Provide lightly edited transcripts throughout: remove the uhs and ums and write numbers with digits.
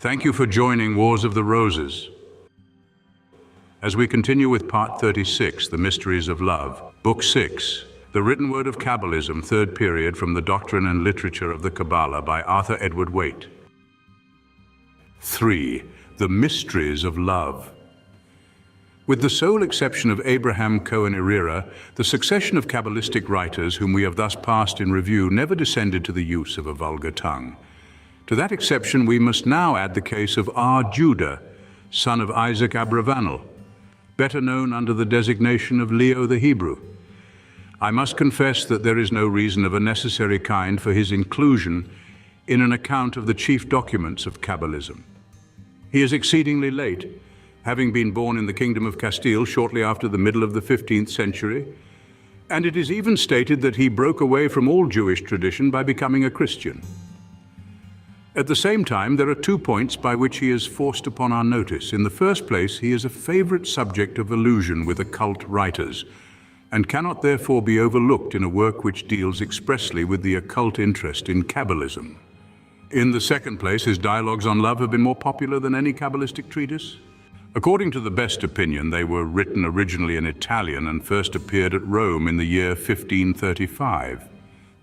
Thank you for joining Wars of the Roses. As we continue with Part 36, The Mysteries of Love, Book 6, The Written Word of Kabbalism, Third Period, from the Doctrine and Literature of the Kabalah by Arthur Edward Waite. 3. The Mysteries of Love. With the sole exception of Abraham Cohen Irira, the succession of Kabbalistic writers whom we have thus passed in review never descended to the use of a vulgar tongue. To that exception, we must now add the case of Juda, son of Isaac Abravanel, better known under the designation of Leo the Hebrew. I must confess that there is no reason of a necessary kind for his inclusion in an account of the chief documents of Kabalism. He is exceedingly late, having been born in the kingdom of Castile shortly after the middle of the 15th century, and it is even stated that he broke away from all Jewish tradition by becoming a Christian. At the same time, there are 2 points by which he is forced upon our notice. In the first place, he is a favorite subject of allusion with occult writers, and cannot therefore be overlooked in a work which deals expressly with the occult interest in Kabbalism. In the second place, his dialogues on love have been more popular than any Kabbalistic treatise. According to the best opinion, they were written originally in Italian and first appeared at Rome in the year 1535.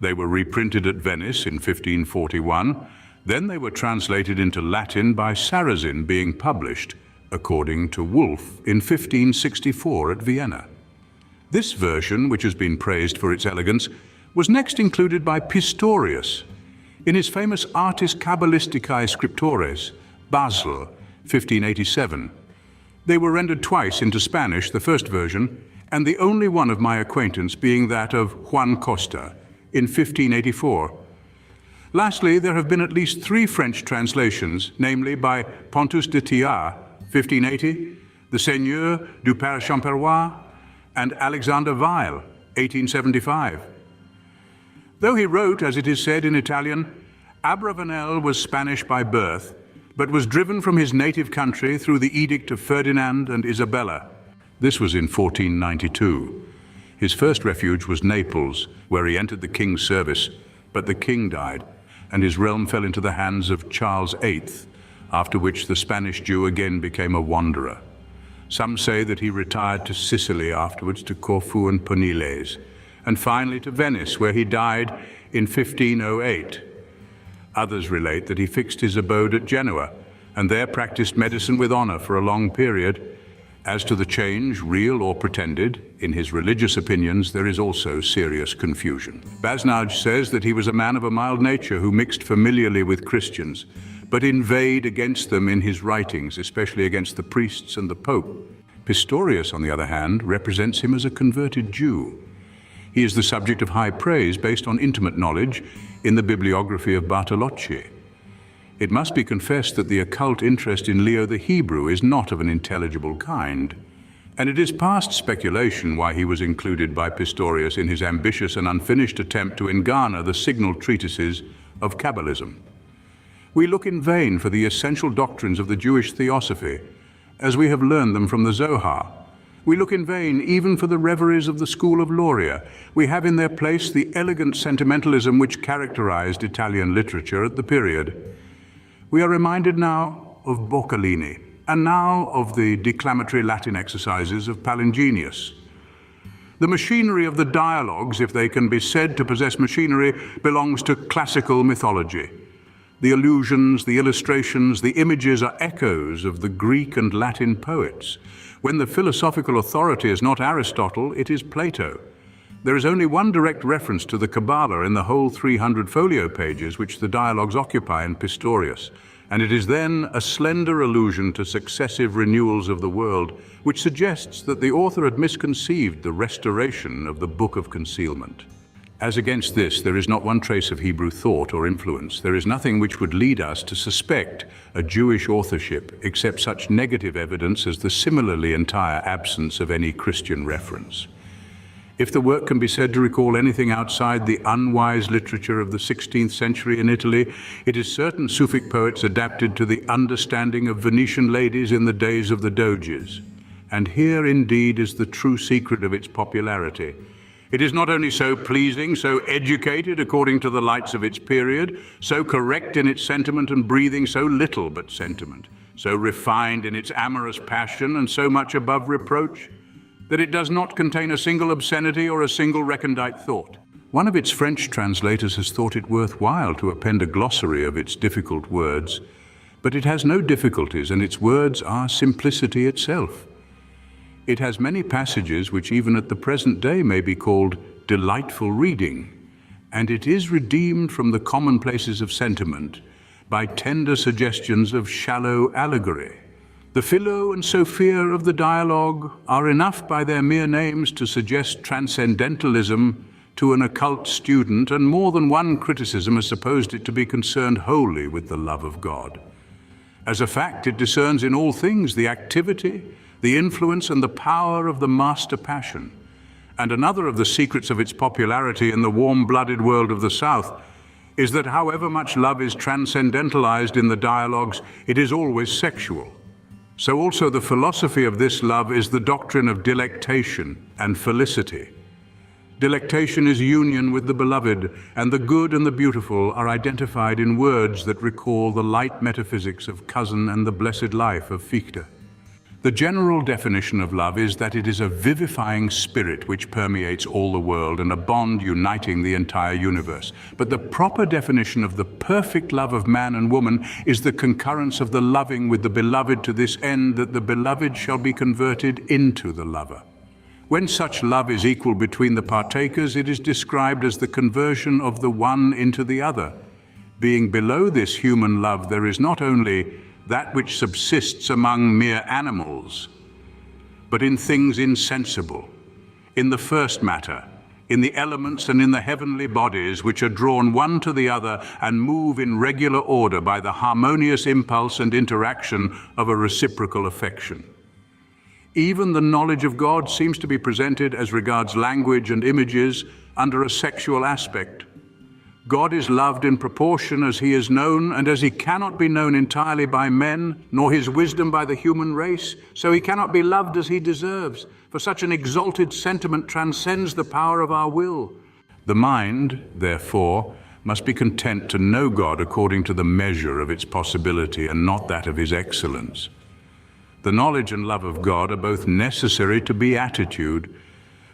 They were reprinted at Venice in 1541. Then they were translated into Latin by Sarrazin, being published, according to Wolff, in 1564 at Vienna. This version, which has been praised for its elegance, was next included by Pistorius in his famous Artis Kabalisticae Scriptores, Basel, 1587. They were rendered twice into Spanish, the first version, and the only one of my acquaintance being that of Juan Costa, in 1584. Lastly, there have been at least 3 French translations, namely by Pontus de Thiard, 1580, the Seigneur du Père Champerrois, and Alexander Weil, 1875. Though he wrote, as it is said in Italian, Abravanel was Spanish by birth, but was driven from his native country through the edict of Ferdinand and Isabella. This was in 1492. His first refuge was Naples, where he entered the king's service, but the king died, and his realm fell into the hands of Charles VIII, after which the Spanish Jew again became a wanderer. Some say that he retired to Sicily, afterwards to Corfu and Poniles, and finally to Venice, where he died in 1508. Others relate that he fixed his abode at Genoa, and there practiced medicine with honor for a long period. As to the change, real or pretended, in his religious opinions, there is also serious confusion. Basnage says that he was a man of a mild nature who mixed familiarly with Christians, but inveighed against them in his writings, especially against the priests and the Pope. Pistorius, on the other hand, represents him as a converted Jew. He is the subject of high praise based on intimate knowledge in the bibliography of Bartolocci. It must be confessed that the occult interest in Leo the Hebrew is not of an intelligible kind, and it is past speculation why he was included by Pistorius in his ambitious and unfinished attempt to engarner the signal treatises of Kabbalism. We look in vain for the essential doctrines of the Jewish theosophy, as we have learned them from the Zohar. We look in vain even for the reveries of the school of Loria. We have in their place the elegant sentimentalism which characterized Italian literature at the period. We are reminded now of Boccalini, and now of the declamatory Latin exercises of Palingenius. The machinery of the dialogues, if they can be said to possess machinery, belongs to classical mythology. The allusions, the illustrations, the images are echoes of the Greek and Latin poets. When the philosophical authority is not Aristotle, it is Plato. There is only one direct reference to the Kabalah in the whole 300 folio pages which the dialogues occupy in Pistorius, and it is then a slender allusion to successive renewals of the world, which suggests that the author had misconceived the restoration of the Book of Concealment. As against this, there is not one trace of Hebrew thought or influence. There is nothing which would lead us to suspect a Jewish authorship, except such negative evidence as the similarly entire absence of any Christian reference. If the work can be said to recall anything outside the unwise literature of the 16th century in Italy, it is certain Sufic poets adapted to the understanding of Venetian ladies in the days of the Doges. And here indeed is the true secret of its popularity. It is not only so pleasing, so educated according to the lights of its period, so correct in its sentiment and breathing so little but sentiment, so refined in its amorous passion and so much above reproach, that it does not contain a single obscenity or a single recondite thought. One of its French translators has thought it worthwhile to append a glossary of its difficult words, but it has no difficulties, and its words are simplicity itself. It has many passages which even at the present day may be called delightful reading, and it is redeemed from the commonplaces of sentiment by tender suggestions of shallow allegory. The Philo and Sophia of the dialogue are enough by their mere names to suggest transcendentalism to an occult student, and more than one criticism has supposed it to be concerned wholly with the love of God. As a fact, it discerns in all things the activity, the influence and the power of the master passion. And another of the secrets of its popularity in the warm-blooded world of the South is that however much love is transcendentalized in the dialogues, it is always sexual. So also the philosophy of this love is the doctrine of delectation and felicity. Delectation is union with the beloved, and the good and the beautiful are identified in words that recall the light metaphysics of Cousin and the blessed life of Fichte. The general definition of love is that it is a vivifying spirit which permeates all the world and a bond uniting the entire universe. But the proper definition of the perfect love of man and woman is the concurrence of the loving with the beloved to this end that the beloved shall be converted into the lover. When such love is equal between the partakers, it is described as the conversion of the one into the other. Being below this human love, there is not only that which subsists among mere animals, but in things insensible, in the first matter, in the elements and in the heavenly bodies which are drawn one to the other and move in regular order by the harmonious impulse and interaction of a reciprocal affection. Even the knowledge of God seems to be presented as regards language and images under a sexual aspect. God is loved in proportion as he is known, and as he cannot be known entirely by men, nor his wisdom by the human race, so he cannot be loved as he deserves, for such an exalted sentiment transcends the power of our will. The mind, therefore, must be content to know God according to the measure of its possibility and not that of his excellence. The knowledge and love of God are both necessary to beatitude,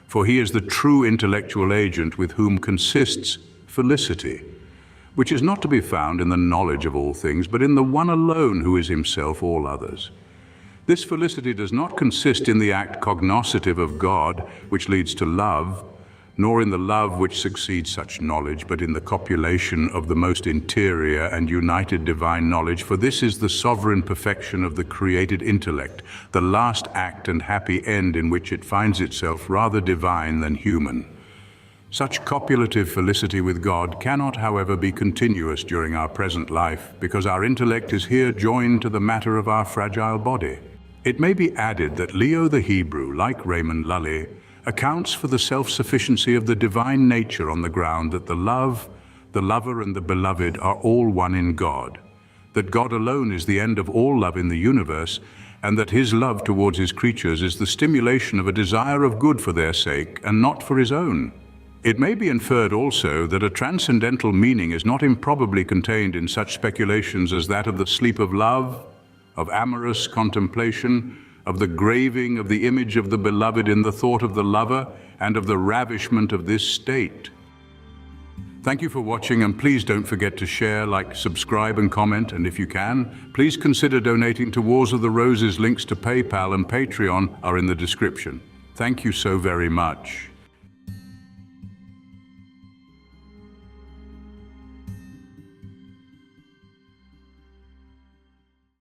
for he is the true intellectual agent with whom consists felicity, which is not to be found in the knowledge of all things, but in the one alone who is himself all others. This felicity does not consist in the act cognoscitive of God, which leads to love, nor in the love which succeeds such knowledge, but in the copulation of the most interior and united divine knowledge, for this is the sovereign perfection of the created intellect, the last act and happy end in which it finds itself rather divine than human. Such copulative felicity with God cannot, however, be continuous during our present life, because our intellect is here joined to the matter of our fragile body. It may be added that Leo the Hebrew, like Raymond Lully, accounts for the self-sufficiency of the divine nature on the ground that the love, the lover, and the beloved are all one in God, that God alone is the end of all love in the universe, and that his love towards his creatures is the stimulation of a desire of good for their sake and not for his own. It may be inferred also that a transcendental meaning is not improbably contained in such speculations as that of the sleep of love, of amorous contemplation, of the graving of the image of the beloved in the thought of the lover, and of the ravishment of this state. Thank you for watching, and please don't forget to share, like, subscribe and comment, and if you can, please consider donating to Wars of the Roses. Links to PayPal and Patreon are in the description. Thank you so very much.